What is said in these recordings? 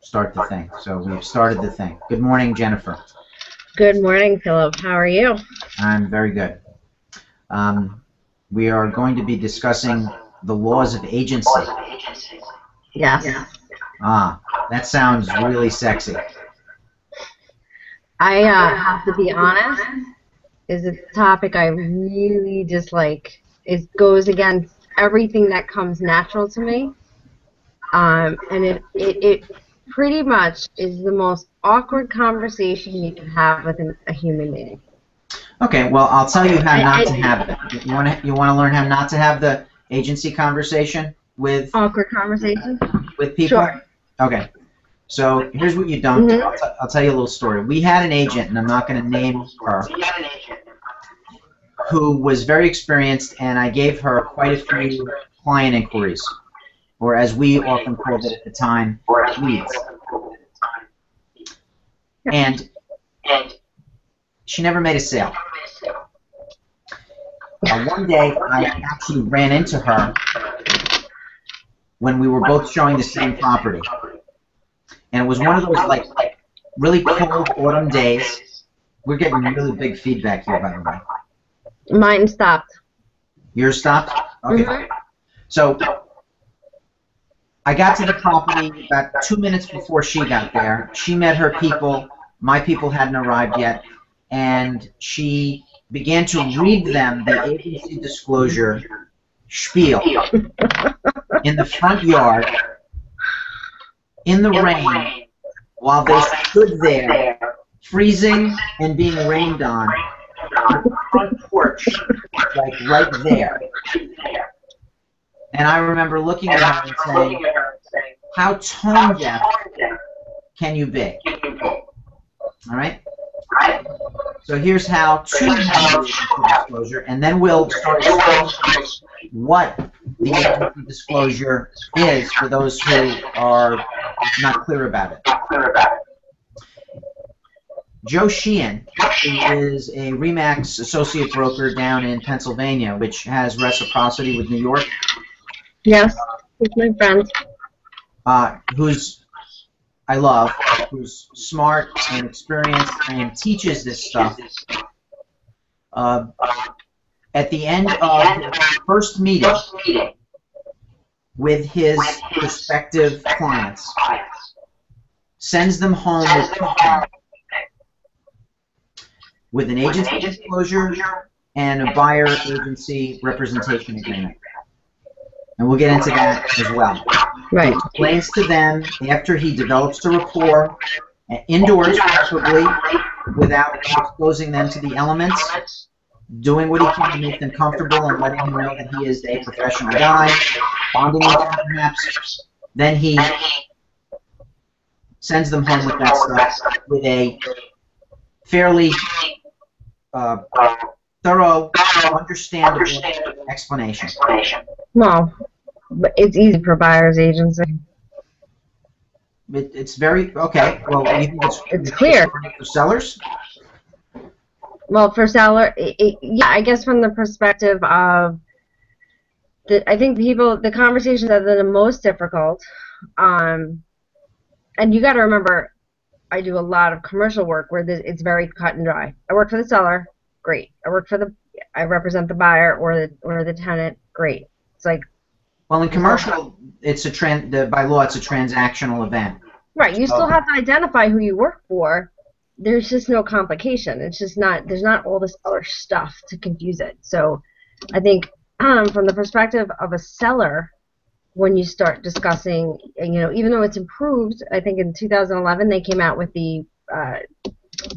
start the thing. So we've started the thing. Good morning, Jennifer. Good morning, Philip. How are you? I'm very good. We are going to be discussing the laws of agency. Yes. Ah, that sounds really sexy. I have to be honest, is a topic I really dislike. It goes against everything that comes natural to me. And it pretty much is the most awkward conversation you can have with a human being. Okay, well, I'll tell you how not to have it. You want to learn how not to have the agency conversation with Awkward conversation? with people? Sure. Okay. So here's what you don't do. I'll tell you a little story. We had an agent, and I'm not going to name her, who was very experienced, and I gave her quite a few client inquiries, or as we often called it at the time, leads. And she never made a sale. One day, I actually ran into her when we were both showing the same property. And it was one of those, like, really cold autumn days. We're getting really big feedback here, by the way. Mine stopped. Yours stopped? Okay. So I got to the property about 2 minutes before she got there. She met her people. My people hadn't arrived yet. And she began to read them the agency disclosure spiel in the front yard, in the rain, while they stood there, freezing and being rained on the front porch, like right there. And I remember looking at her and saying, how tone deaf can you be? All right? So here's how to handle the disclosure, and then we'll start explaining what the agency disclosure is for those who are not clear about it. Joe Sheehan is a RE/MAX associate broker down in Pennsylvania, which has reciprocity with New York. Yes, he's my friend. I love, who's smart and experienced and teaches this stuff. At the end of his first meeting with his prospective clients, sends them home with an agency disclosure and a buyer agency representation agreement. And we'll get into that as well. Right. He explains to them, after he develops the rapport, indoors preferably, without exposing them to the elements, doing what he can to make them comfortable and letting them know that he is a professional guy, bonding with them perhaps. Then he sends them home with that stuff with a fairly thorough, understandable explanation. Well, but it's easy for buyer's agency. It's very, okay, well, you think It's clear. For sellers? Well, for seller, yeah, I guess from the perspective of, I think the conversations that are the most difficult, and you got to remember, I do a lot of commercial work where it's very cut and dry. I work for the seller, great. I represent the buyer or the tenant, great. It's like, well, in commercial, it's by law, it's a transactional event. Right. You still have to identify who you work for. There's just no complication. It's just not. There's not all this other stuff to confuse it. So, I think from the perspective of a seller, when you start discussing, even though it's improved, I think in 2011 they came out with the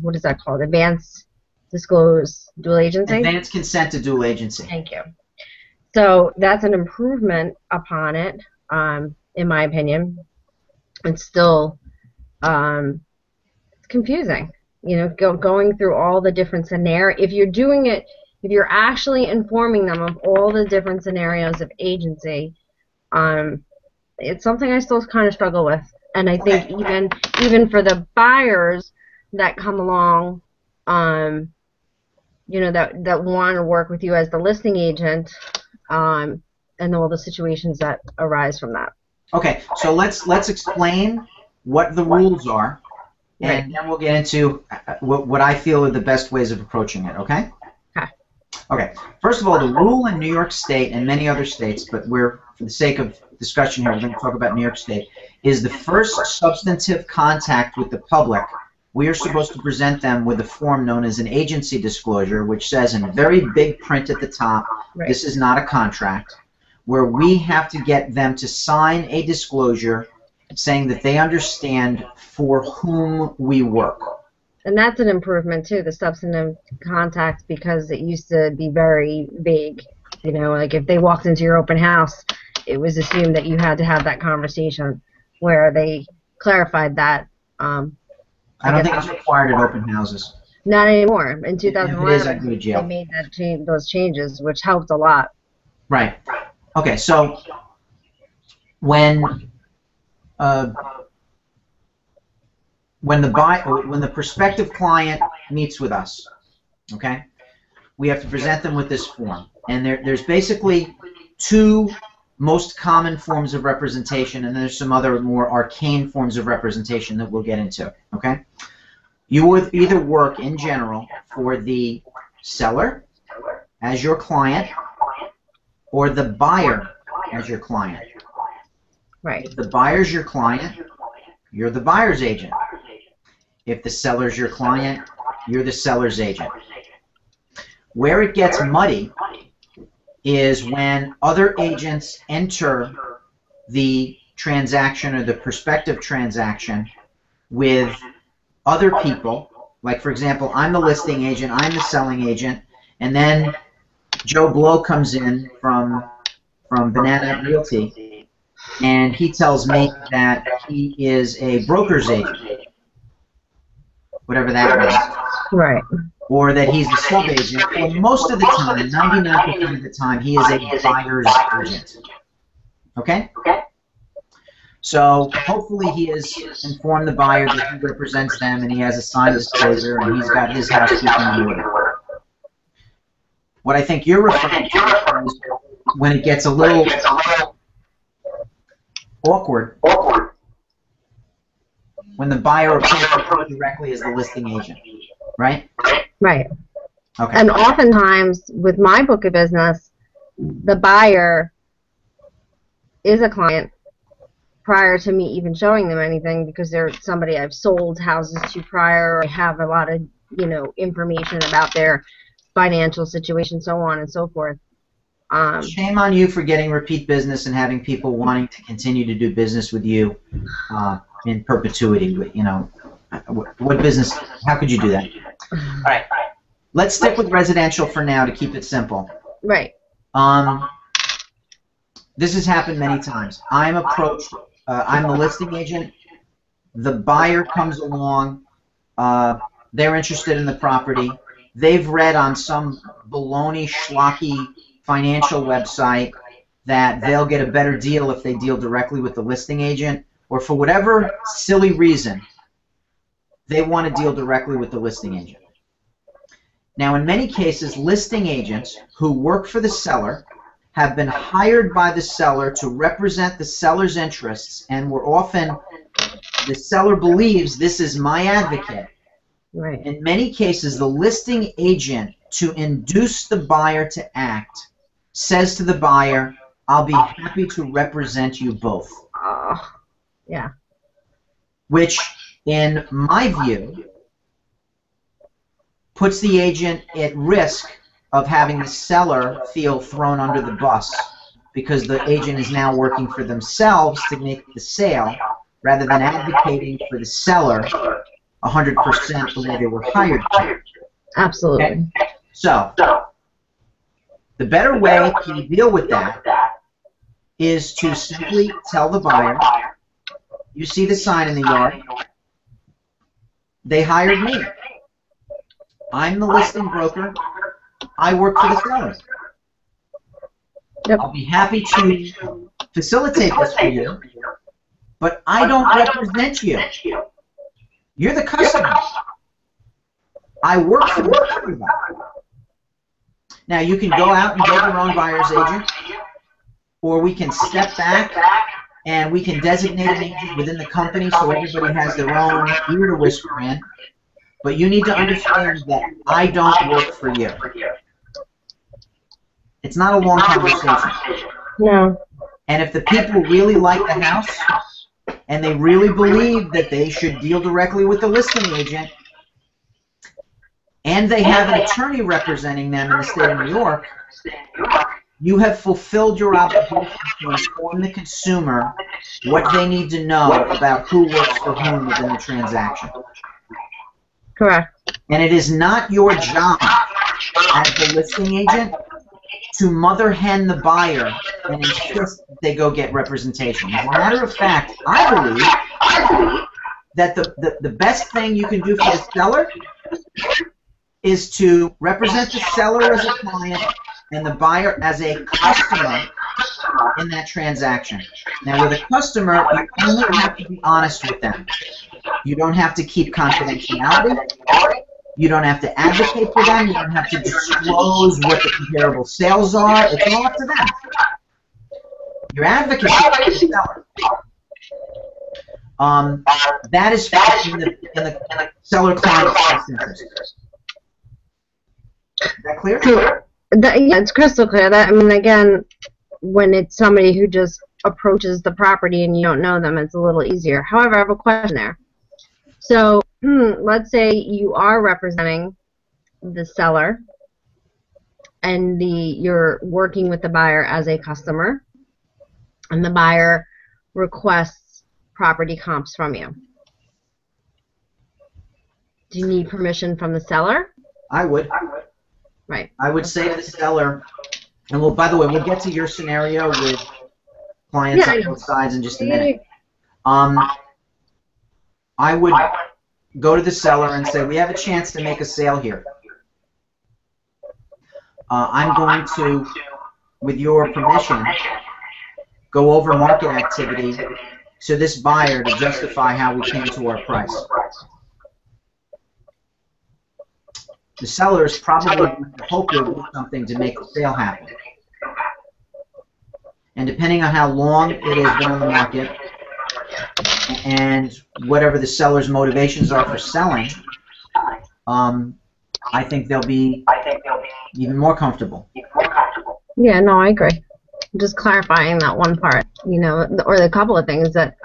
what is that called? Advanced Disclose Dual Agency. Advanced Consent to Dual Agency. Thank you. So that's an improvement upon it, in my opinion. It's still it's confusing, going through all the different scenarios. If you're doing it, if you're actually informing them of all the different scenarios of agency, it's something I still kind of struggle with. And I think even for the buyers that come along, that want to work with you as the listing agent, and all the situations that arise from that. Okay, so let's explain what the rules are, Right. and then we'll get into what I feel are the best ways of approaching it, okay? Okay. Okay. First of all, the rule in New York State and many other states, but for the sake of discussion here, we're going to talk about New York State, is the first substantive contact with the public, we are supposed to present them with a form known as an agency disclosure, which says in very big print at the top, Right. this is not a contract, where we have to get them to sign a disclosure saying that they understand for whom we work. And that's an improvement too, the substantive contact, because it used to be very vague. You know, like if they walked into your open house, it was assumed that you had to have that conversation, where they clarified that. I don't think it's required at open houses. Not anymore. In If it is, I 2011, go to they jail. made that those changes, which helped a lot. Right. Okay, so when the prospective client meets with us, okay, we have to present them with this form, and there's basically two most common forms of representation, and there's some other more arcane forms of representation that we'll get into, okay? You would either work in general for the seller as your client or the buyer as your client. Right. If the buyer's your client, you're the buyer's agent. If the seller's your client, you're the seller's agent. Where it gets muddy is when other agents enter the transaction or the prospective transaction with other people. Like, for example, I'm the listing agent, I'm the selling agent, and then Joe Blow comes in from Banana Realty, and he tells me that he is a broker's agent, whatever that means. Right. Or that he's the sub-agent. Well, most of the time, 99% of the time, he is a buyer's agent. Okay? So hopefully he has informed the buyer that he represents them and he has a signed disclosure and he's got his housekeeping in order. What I think you're referring to is when it gets a little awkward, when the buyer approaches directly as the listing agent, right? Right. Okay. And oftentimes, with my book of business, the buyer is a client prior to me even showing them anything, because they're somebody I've sold houses to prior, or I have a lot of, you know, information about their financial situation, so on and so forth. Shame on you for getting repeat business and having people wanting to continue to do business with you in perpetuity. You know, what business? How could you do that? All right. Let's stick with residential for now to keep it simple. Right. This has happened many times. I'm approached. I'm the listing agent. The buyer comes along. They're interested in the property. They've read on some baloney, schlocky financial website that they'll get a better deal if they deal directly with the listing agent, or for whatever silly reason, they want to deal directly with the listing agent. Now, in many cases, listing agents who work for the seller have been hired by the seller to represent the seller's interests, and were often, the seller believes this is my advocate. Right. In many cases, the listing agent, to induce the buyer to act, says to the buyer, I'll be happy to represent you both. Yeah. Which, in my view, puts the agent at risk of having the seller feel thrown under the bus, because the agent is now working for themselves to make the sale rather than advocating for the seller 100% the way they were hired to. Absolutely. Okay? So, the better way to deal with that is to simply tell the buyer, you see the sign in the yard, they hired me. I'm the listing broker. I work for the seller. Yep. I'll be happy to facilitate this for you, but I don't represent you. You're the customer. I work for the seller. Now, you can go out and get your own buyer's agent, or we can step back and we can designate an agent within the company so everybody has their own ear to whisper in. But you need to understand that I don't work for you. It's not a long conversation. No. And if the people really like the house and they really believe that they should deal directly with the listing agent, and they have an attorney representing them in the state of New York, you have fulfilled your obligation to inform the consumer what they need to know about who works for whom within the transaction. Correct. And it is not your job as the listing agent to mother hen the buyer and insist that they go get representation. As a matter of fact, I believe that the best thing you can do for the seller is to represent the seller as a client and the buyer as a customer in that transaction. Now, with a customer, you only have to be honest with them. You don't have to keep confidentiality. You don't have to advocate for them. You don't have to disclose what the comparable sales are. It's all up to them. You're advocating for the seller. That is in the seller-client best interest. Is that clear? Yeah, it's crystal clear. That, I mean, again, when it's somebody who just approaches the property and you don't know them, it's a little easier. However, I have a question there. So, let's say you are representing the seller and you're working with the buyer as a customer, and the buyer requests property comps from you. Do you need permission from the seller? I would. Right. I would say to the seller, and well, by the way, we'll get to your scenario with clients on both sides in just a minute. I would go to the seller and say, we have a chance to make a sale here. I'm going to, with your permission, go over market activity to this buyer to justify how we came to our price. The seller is probably going to hope to do something to make the sale happen. And depending on how long it has been on the market and whatever the seller's motivations are for selling, I think they'll be even more comfortable. Yeah, no, I agree. Just clarifying that one part, you know, or the couple of things that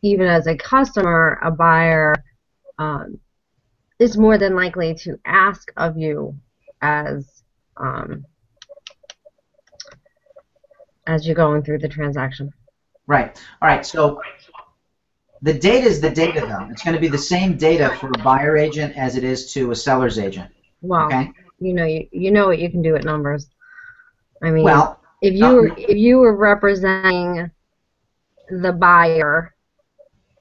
even as a customer, a buyer is more than likely to ask of you as you're going through the transaction. Right. All right. So the data is the data, though. It's going to be the same data for a buyer agent as it is to a seller's agent. Well, okay? you know what you can do with numbers. I mean, well, if you were representing the buyer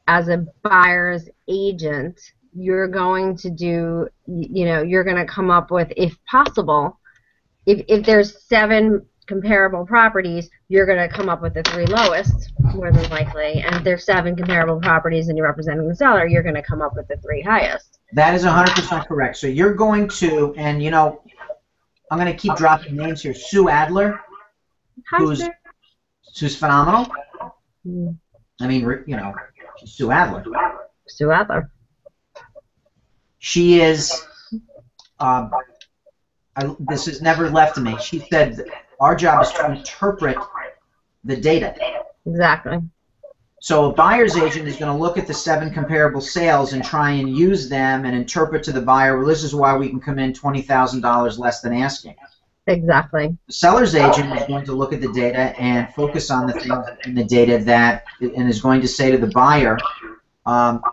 as a buyer's agent, you're going to do, you're going to come up with, if possible, if there's 7 comparable properties, you're going to come up with the 3 lowest, more than likely. And if there's 7 comparable properties and you're representing the seller, you're going to come up with the 3 highest. That is 100% correct. So you're going to, and I'm going to keep dropping names here. Sue Adler, who's phenomenal. I mean, she's Sue Adler. Sue Adler. She is, this has never left me. She said our job is to interpret the data. Exactly. So a buyer's agent is going to look at the 7 comparable sales and try and use them and interpret to the buyer, well, this is why we can come in $20,000 less than asking. Exactly. The seller's agent is going to look at the data and focus on the things in the data and is going to say to the buyer,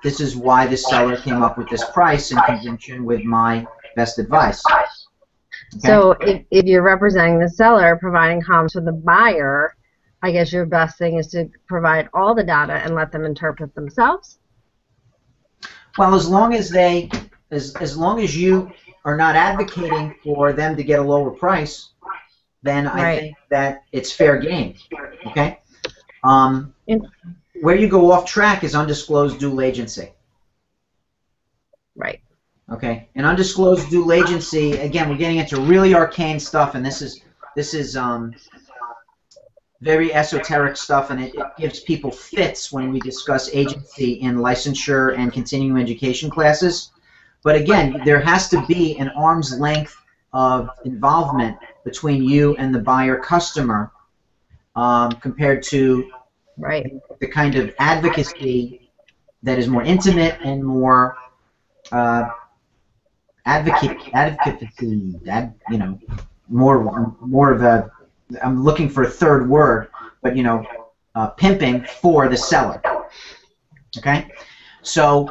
this is why the seller came up with this price in conjunction with my best advice. Okay? So if you're representing the seller, providing comps for the buyer, I guess your best thing is to provide all the data and let them interpret themselves. Well, as long as you are not advocating for them to get a lower price, then I think that it's fair game. Okay. Where you go off track is undisclosed dual agency. Right. Okay. And undisclosed dual agency, again, we're getting into really arcane stuff, and this is very esoteric stuff, and it gives people fits when we discuss agency in licensure and continuing education classes. But again, there has to be an arm's length of involvement between you and the buyer customer compared to the kind of advocacy that is more intimate and more advocacy, more of a, I'm looking for a third word, but pimping for the seller. Okay, so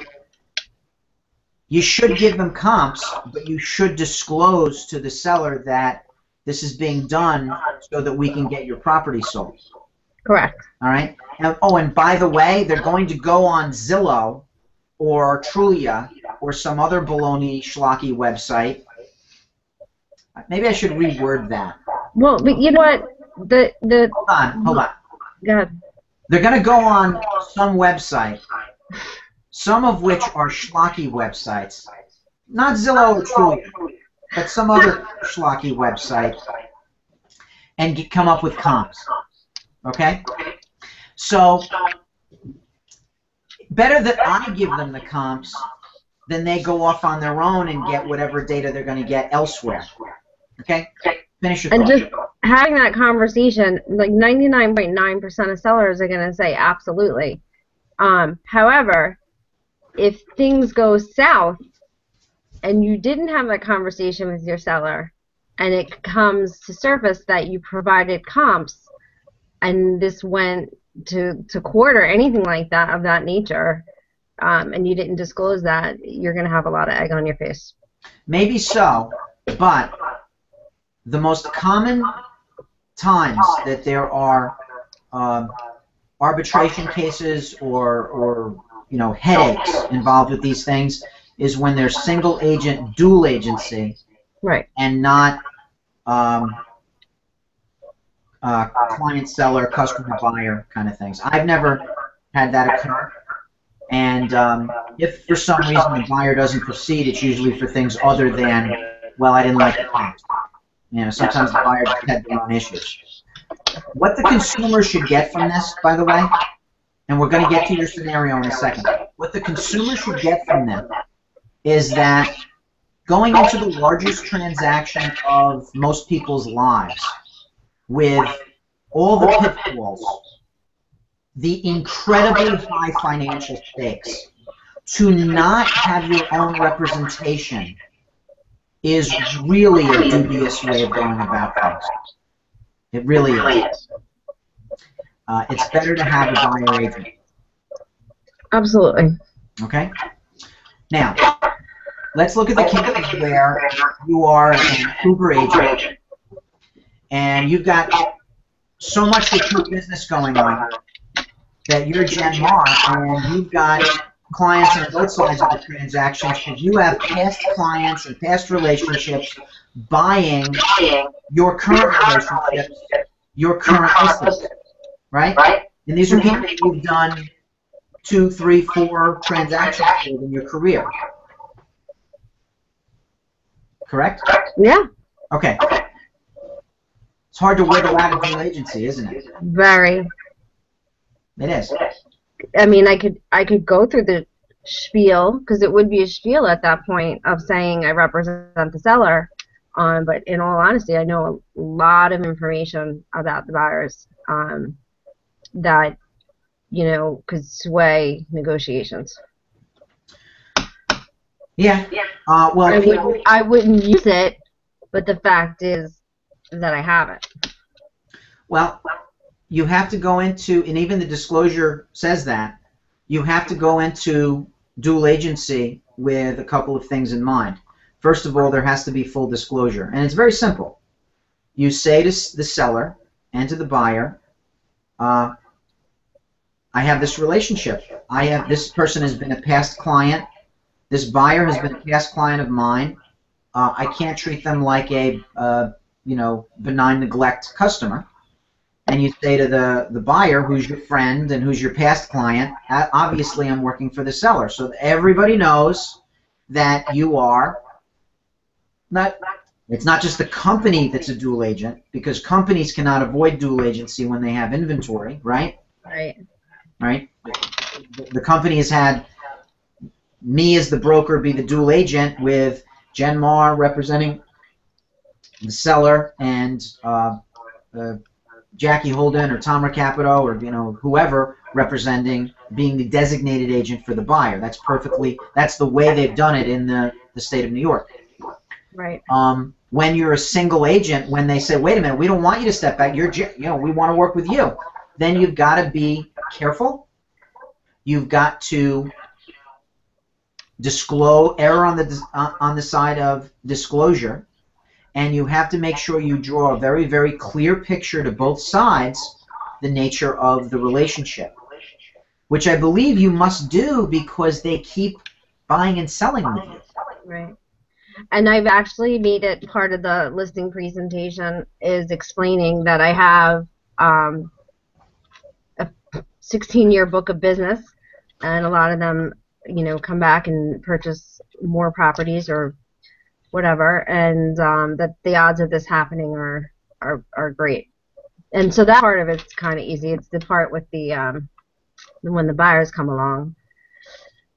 you should give them comps, but you should disclose to the seller that this is being done so that we can get your property sold. Correct. All right. And, oh, and by the way, they're going to go on Zillow or Trulia or some other baloney schlocky website. Maybe I should reword that. Well, but you know what? Hold on. Go ahead. They're going to go on some website, some of which are schlocky websites, not Zillow or Trulia, but some other schlocky website, and come up with comps. Okay? So, better that I give them the comps than they go off on their own and get whatever data they're going to get elsewhere. Okay? Finish your thought. And just having that conversation, like 99.9% of sellers are going to say absolutely. However, if things go south and you didn't have that conversation with your seller and it comes to surface that you provided comps and this went to court or anything like that of that nature, and you didn't disclose that, you're going to have a lot of egg on your face. Maybe so, but the most common times that there are arbitration cases or headaches involved with these things is when there's single agent, dual agency, right, and not client, seller, customer, buyer kind of things. I've never had that occur. And if for some reason the buyer doesn't proceed, it's usually for things other than, well, I didn't like the comps. Sometimes the buyer just had their own issues. What the consumer should get from this, by the way, and we're going to get to your scenario in a second, what the consumer should get from them is that going into the largest transaction of most people's lives with all the pitfalls, the incredibly high financial stakes, to not have your own representation is really a dubious way of going about things. It really is. It's better to have a buyer agent. Absolutely. Okay? Now, let's look at the cases where you are an Uber agent and you've got so much repeat business going on that you're Gen Mar and you've got clients on both sides of the transactions because you have past clients and past relationships buying your current relationships, your current listings, right? And these are people you've done 2, 3, 4 transactions with in your career. Correct? Yeah. Okay. It's hard to wiggle out of dual agency, isn't it? Very. It is. I mean, I could go through the spiel, because it would be a spiel at that point of saying I represent the seller, but in all honesty, I know a lot of information about the buyers that, could sway negotiations. Yeah. Well, I wouldn't use it, but the fact is that I have it. Well, you have to go into, and even the disclosure says that, you have to go into dual agency with a couple of things in mind. First of all, there has to be full disclosure, and it's very simple. You say to the seller and to the buyer, I have this relationship. This person has been a past client. This buyer has been a past client of mine. I can't treat them like a benign neglect customer. And you say to the buyer, who's your friend and who's your past client, obviously I'm working for the seller. So everybody knows that you are not It's not just the company that's a dual agent, because companies cannot avoid dual agency when they have inventory, right? Right. Right? The company has had me as the broker be the dual agent with Jen Marr representing the seller and Jackie Holden or Tom Recapito or whoever representing, being the designated agent for the buyer. That's the way they've done it in the state of New York. Right. When you're a single agent, when they say, wait a minute, we don't want you to step back, we want to work with you, then you've got to be careful. You've got to err on the side of disclosure, and you have to make sure you draw a very, very clear picture to both sides, the nature of the relationship, which I believe you must do because they keep buying and selling with you. Right. And I've actually made it part of the listing presentation is explaining that I have a 16-year book of business, and a lot of them, come back and purchase more properties or whatever, and that the odds of this happening are great. And so that part of it's kind of easy. It's the part with the when the buyers come along.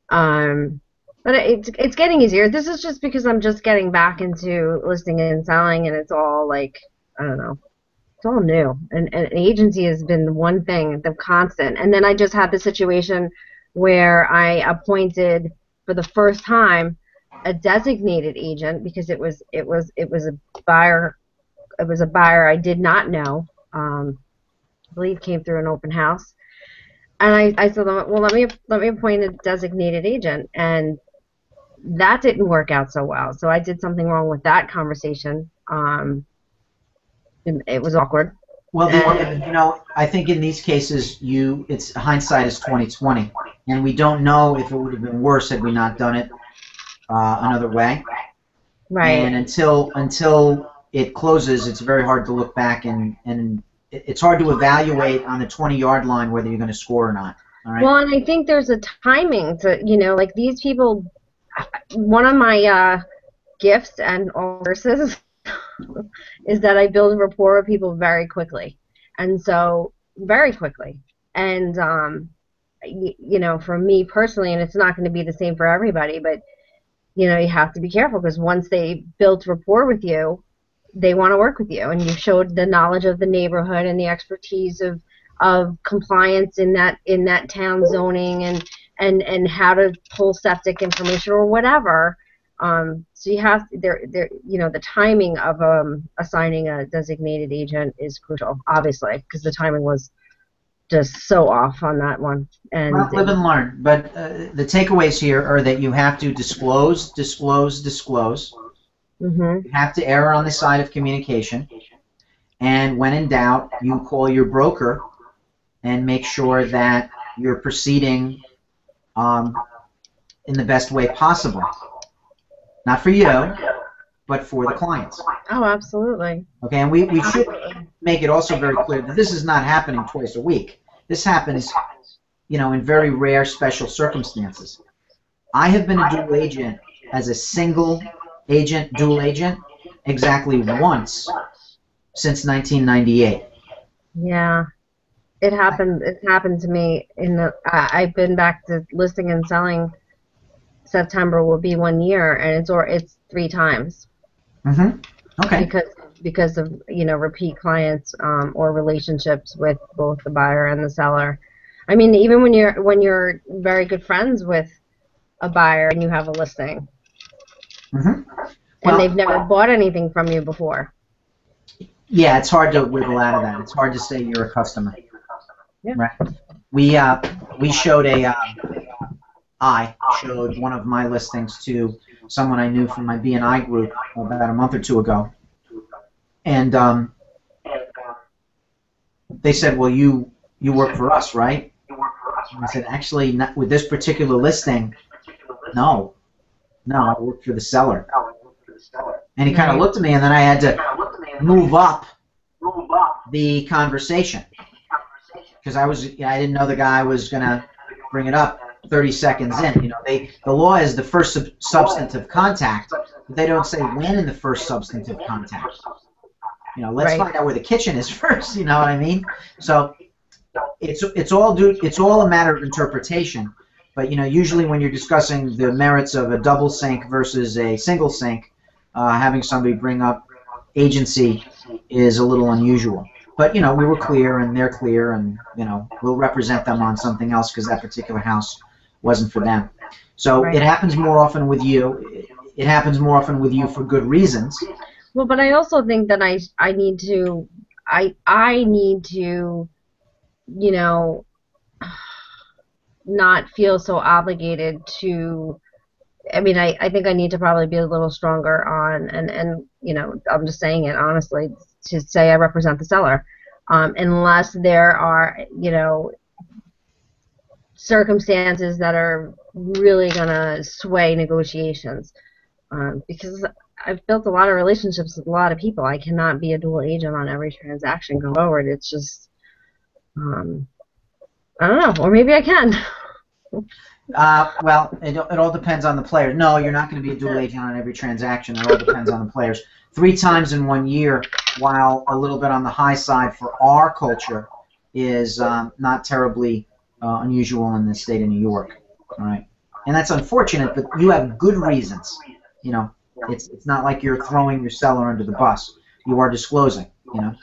But it's getting easier. This is just because I'm just getting back into listing and selling, and it's all like, I don't know, it's all new. And agency has been the one thing, the constant. And then I just had the situation where I appointed for the first time a designated agent because it was a buyer. It was a buyer I did not know. I believe came through an open house. And I said, well, let me appoint a designated agent, and that didn't work out so well. So I did something wrong with that conversation. It was awkward. Well, I think in these cases, it's hindsight is 20/20, and we don't know if it would have been worse had we not done it another way. Right. And until it closes, it's very hard to look back, and it's hard to evaluate on the 20-yard line whether you're going to score or not. All right? Well, and I think there's a timing to, like these people. One of my gifts and curses is that I build rapport with people very quickly, and so very quickly. And for me personally, and it's not going to be the same for everybody, but you have to be careful because once they build rapport with you, they want to work with you, and you showed the knowledge of the neighborhood and the expertise of compliance in that town zoning and how to pull septic information or whatever. So you have the timing of assigning a designated agent is crucial, obviously, because the timing was just so off on that one. And well, live and learn. But the takeaways here are that you have to disclose. Mm-hmm. You have to err on the side of communication, and when in doubt, you call your broker and make sure that you're proceeding in the best way possible. Not for you, but for the clients. Oh, absolutely. Okay, and we should make it also very clear that this is not happening twice a week. This happens, in very rare special circumstances. I have been a dual agent as a single agent, dual agent, exactly once since 1998. Yeah. It happened. It happened to me I've been back to listing and selling. September will be 1 year, and it's 3 times. Mm-hmm. Okay. Because of repeat clients or relationships with both the buyer and the seller. I mean, even when you're very good friends with a buyer and you have a listing, mm-hmm. and they've never bought anything from you before. Yeah, it's hard to wiggle out of that. It's hard to say you're a customer. Yeah. Right. We showed I showed one of my listings to someone I knew from my B&I group about a month or two ago, and they said, "Well, you work for us, right?" And I said, "Actually, not with this particular listing. No, I work for the seller." And he kind of looked at me, and then I had to move up the conversation because I didn't know the guy was gonna bring it up 30 seconds in. The law is the first substantive contact but they don't say when in the first substantive contact. You know, let's Right. find out where the kitchen is first. You know what I mean? So it's all a matter of interpretation. But you know, usually when you're discussing the merits of a double sink versus a single sink, having somebody bring up agency is a little unusual. But you know, we were clear and they're clear, and you know, we'll represent them on something else because that particular house wasn't for them. So Right. it happens more often with you. It happens more often with you for good reasons. Well, but I also think that I need to I need to, you know, not feel so obligated to. I mean, I think I need to probably be a little stronger on, and you know, I'm just saying it honestly, to say I represent the seller, unless there are, you know, circumstances that are really gonna sway negotiations, because I've built a lot of relationships with a lot of people. I cannot be a dual agent on every transaction going forward. It's just, I don't know, or maybe I can. Well, it all depends on the player. No, you're not going to be a dual agent on every transaction. It all depends on the players. 3 times in 1 year, while a little bit on the high side for our culture, is not terribly unusual in the state of New York. All right, and that's unfortunate, but you have good reasons. You know, it's not like you're throwing your seller under the bus. You are disclosing. You know.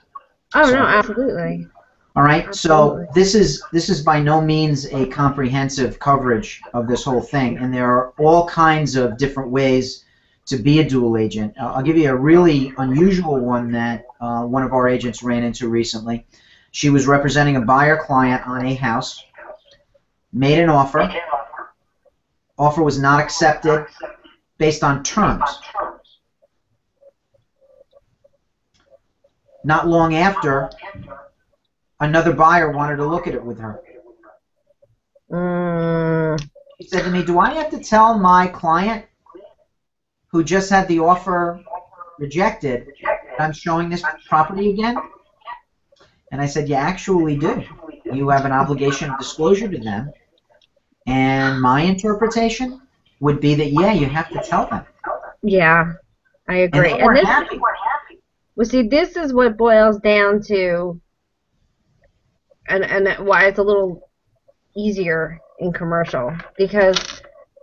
Oh So- no, absolutely. All right, Absolutely. so this is by no means a comprehensive coverage of this whole thing, and there are all kinds of different ways to be a dual agent. I'll give you a really unusual one that one of our agents ran into recently. She was representing a buyer client on a house, made an offer. Offer was not accepted based on terms. Not long after, another buyer wanted to look at it with her. She said to me, do I have to tell my client who just had the offer rejected that I'm showing this property again? And I said, you actually do. You have an obligation of disclosure to them. And my interpretation would be that, yeah, you have to tell them. Yeah, I And agree. they weren't this, happy. well, see, this is what boils down to, and why it's a little easier in commercial, because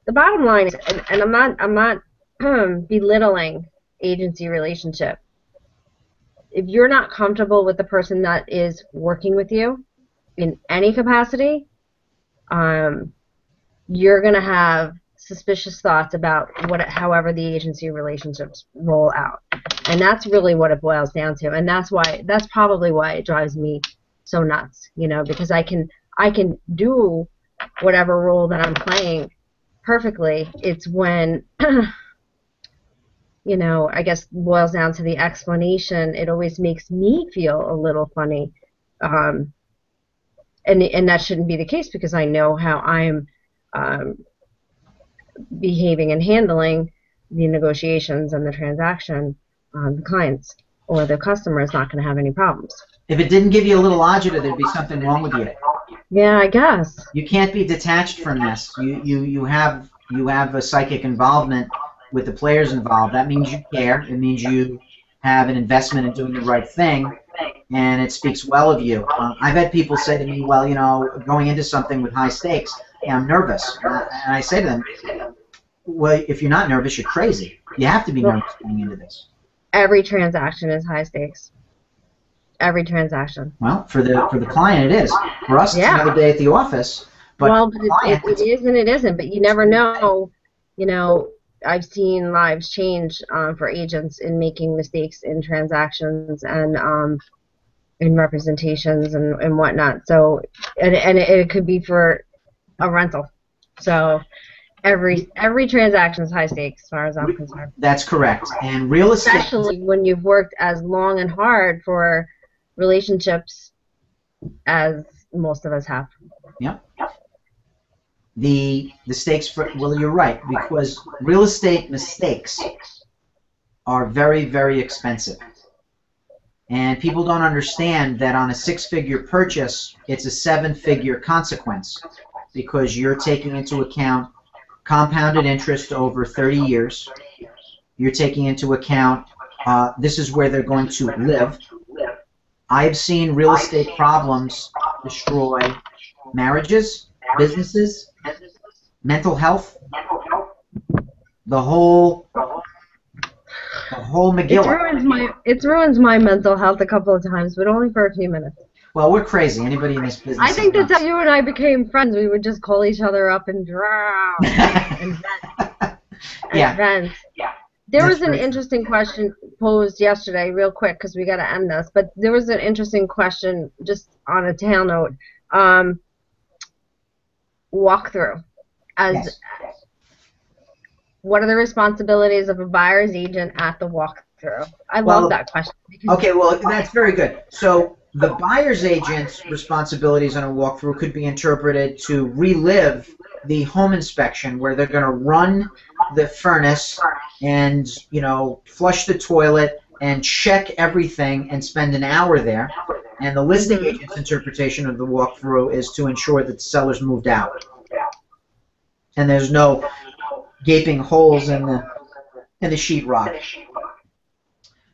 the bottom line is, and I'm not belittling agency relationship. If you're not comfortable with the person that is working with you in any capacity, you're gonna have suspicious thoughts about however the agency relationships roll out, and that's really what it boils down to, and that's probably why it drives me so nuts, you know, because I can do whatever role that I'm playing perfectly. It's when you know, I guess boils down to the explanation. It always makes me feel a little funny, and that shouldn't be the case because I know how I'm behaving and handling the negotiations and the transaction. The clients or the customer is not going to have any problems. If it didn't give you a little agita, there'd be something wrong with you. Yeah, I guess. You can't be detached from this. You have a psychic involvement with the players involved. That means you care. It means you have an investment in doing the right thing, and it speaks well of you. I've had people say to me, well, you know, going into something with high stakes, hey, I'm nervous. And I say to them, well, if you're not nervous, you're crazy. You have to be nervous going into this. Every transaction is high stakes. Every transaction. Well, for the client, it is. For us, Yeah. it's another day at the office. But Well, for the client, it is and it isn't. But you never know. You know, I've seen lives change for agents in making mistakes in transactions and in representations and whatnot. So, and it could be for a rental. So, every transaction is high stakes as far as I'm concerned. that's correct. And real estate. Especially when you've worked as long and hard for relationships as most of us have. Yep. The stakes for, well, you're right, because real estate mistakes are very, very expensive. And people don't understand that on a 6-figure purchase, it's a 7-figure consequence because you're taking into account compounded interest over 30 years. You're taking into account this is where they're going to live. I've seen real estate problems destroy marriages, businesses, mental health, the whole McGill. It's ruined my mental health a couple of times, but only for a few minutes. Well, we're crazy. Anybody in this business? I think that's how you and I became friends. We would just call each other up and drown and vent. Yeah. Vent. There was an interesting question posed yesterday, real quick, because we got to end this. But there was an interesting question, just on a tail note. Walkthrough. Yes. What are the responsibilities of a buyer's agent at the walkthrough? I love that question. Okay, well, that's very good. So the buyer's agent's responsibilities on a walkthrough could be interpreted to relive the home inspection, where they're going to run the furnace and, you know, flush the toilet and check everything and spend an hour there. And the listing agent's interpretation of the walkthrough is to ensure that the seller's moved out and there's no gaping holes in the sheetrock.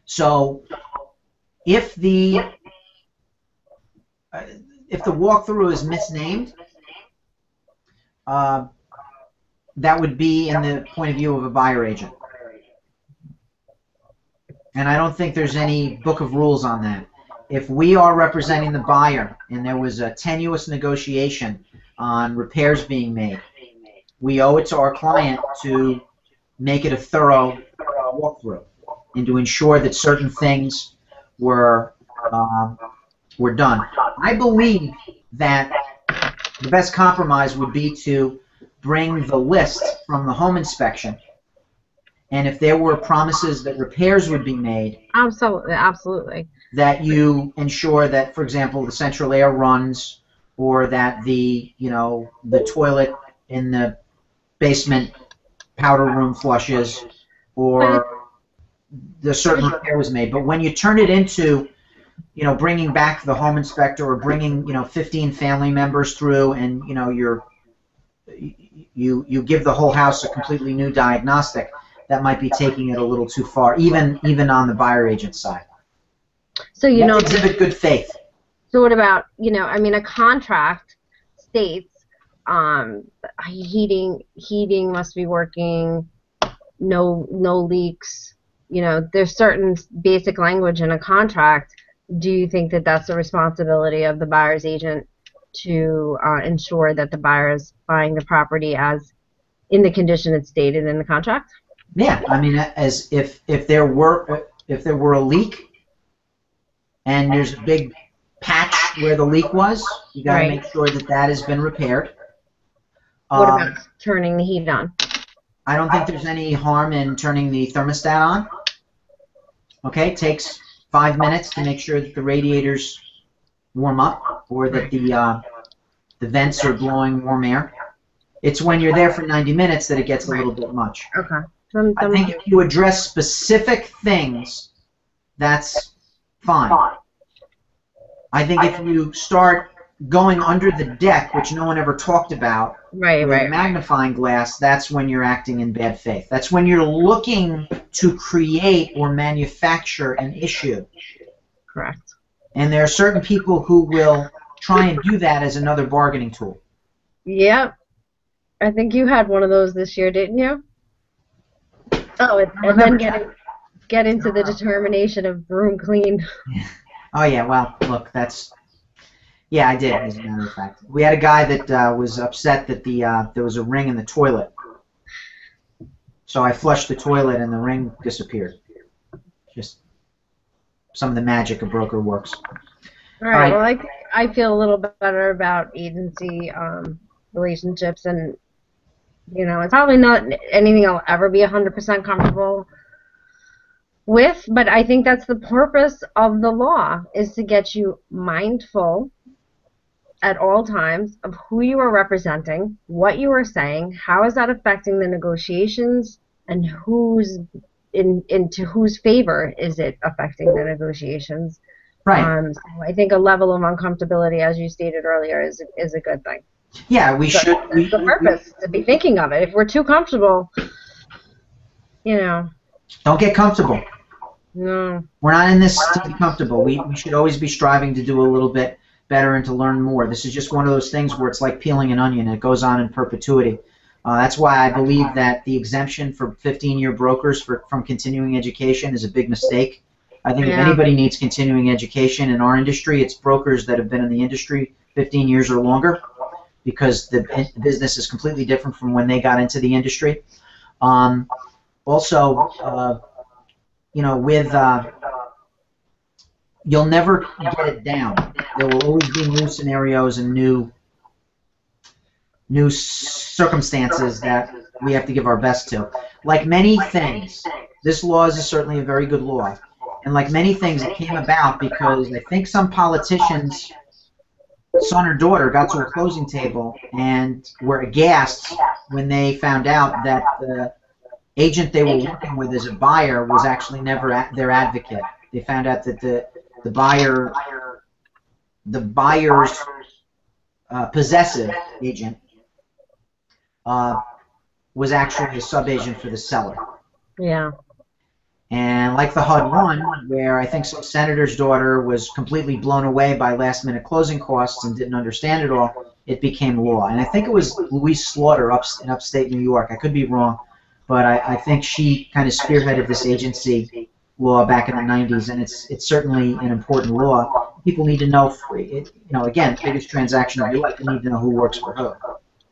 So if the walkthrough is misnamed, that would be in the point of view of a buyer agent. And I don't think there's any book of rules on that. If we are representing the buyer and there was a tenuous negotiation on repairs being made, we owe it to our client to make it a thorough walkthrough and to ensure that certain things were done. I believe that the best compromise would be to bring the list from the home inspection, and if there were promises that repairs would be made, absolutely, that you ensure that, for example, the central air runs, or that the toilet in the basement powder room flushes, or the certain repair was made. But when you turn it into, bringing back the home inspector, or bringing 15 family members through, and you give the whole house a completely new diagnostic, that might be taking it a little too far, even on the buyer agent side. So you have to exhibit good faith. So what about a contract states heating must be working, no leaks. There's certain basic language in a contract. Do you think that that's the responsibility of the buyer's agent to ensure that the buyer is buying the property as in the condition it's stated in the contract? Yeah, I mean, as if there were a leak and there's a big patch where the leak was, you got to make sure that has been repaired. What about turning the heat on? I don't think there's any harm in turning the thermostat on. Okay, it takes 5 minutes to make sure that the radiators warm up, or that the vents are blowing warm air. It's when you're there for 90 minutes that it gets a little bit much. Okay. I think if you address specific things, that's fine. I think if you start going under the deck, which no one ever talked about, with a magnifying glass, that's when you're acting in bad faith. That's when you're looking to create or manufacture an issue. Correct. And there are certain people who will try and do that as another bargaining tool. Yep. I think you had one of those this year, didn't you? Oh, and then get into the determination of room clean. Yeah. Oh, yeah, well, look, yeah, I did, as a matter of fact. We had a guy that was upset that there was a ring in the toilet. So I flushed the toilet and the ring disappeared. Just some of the magic of broker works. All right. Well, I feel a little bit better about agency relationships, and it's probably not anything I'll ever be 100% comfortable with, but I think that's the purpose of the law, is to get you mindful at all times of who you are representing, what you are saying, how is that affecting the negotiations, and into whose favor is it affecting the negotiations. Right. So I think a level of uncomfortability, as you stated earlier, is a good thing. Yeah, we should. That's the purpose, to be thinking of it. If we're too comfortable, Don't get comfortable. No. We're not in this to be comfortable. We should always be striving to do a little bit better and to learn more. This is just one of those things where it's like peeling an onion. It goes on in perpetuity. That's why I believe that the exemption for 15-year brokers from continuing education is a big mistake. I think if anybody needs continuing education in our industry, it's brokers that have been in the industry 15 years or longer, because the business is completely different from when they got into the industry. Also, you know, you'll never get it down. There will always be new scenarios and new circumstances that we have to give our best to. Like many things, this law is certainly a very good law. And like many things, it came about because I think some politician's son or daughter got to a closing table and were aghast when they found out that the agent they were working with as a buyer was actually never their advocate. They found out that the buyer's possessive agent was actually a sub-agent for the seller. Yeah. And like the HUD one, where I think some senator's daughter was completely blown away by last-minute closing costs and didn't understand it all, it became law. And I think it was Louise Slaughter in upstate New York. I could be wrong, but I think she kind of spearheaded this agency law back in the 90s, and it's certainly an important law. People need to know, you know, again, biggest transaction of your life, you need to know who works for who.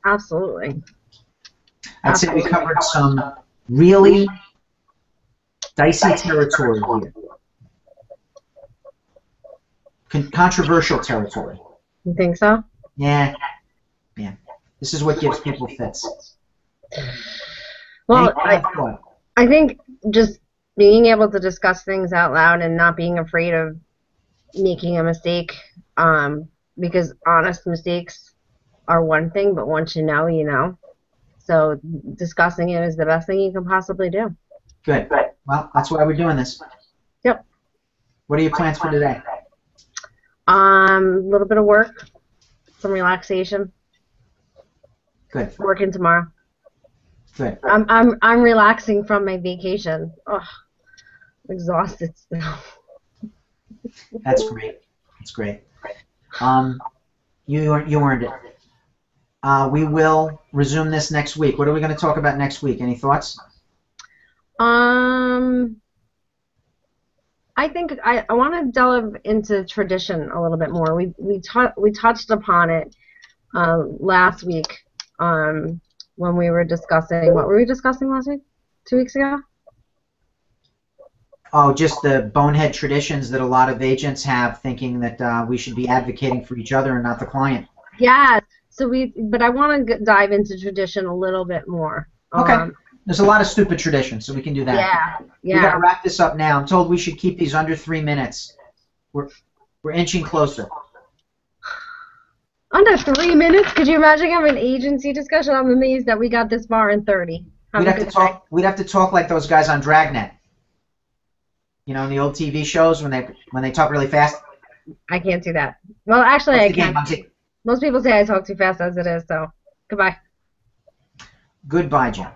Absolutely. I'd say we covered some really dicey territory here. Controversial territory. You think so? Yeah. Yeah. This is what gives people fits. Well, I think just being able to discuss things out loud and not being afraid of making a mistake, because honest mistakes are one thing, but once you know, you know. So discussing it is the best thing you can possibly do. Good. Well, that's why we're doing this. Yep. What are your plans for today? A little bit of work, some relaxation. Good. Working tomorrow. Good. I'm relaxing from my vacation. Oh, I'm exhausted still. That's great. That's great. You earned it. We will resume this next week. What are we going to talk about next week? Any thoughts? I think I want to delve into tradition a little bit more. We touched upon it last week when we were discussing, what were we discussing last week? 2 weeks ago? Oh, just the bonehead traditions that a lot of agents have, thinking that we should be advocating for each other and not the client. Yeah. So but I want to dive into tradition a little bit more. Okay. There's a lot of stupid traditions, so we can do that. Yeah. Yeah. We got to wrap this up now. I'm told we should keep these under 3 minutes. We're inching closer. Under 3 minutes? Could you imagine having an agency discussion? I'm amazed that we got this far in 30. We'd have to talk like those guys on Dragnet. You know, in the old TV shows when they talk really fast. I can't do that. Well, actually, I can. Most people say I talk too fast as it is, so goodbye. Goodbye, Jim.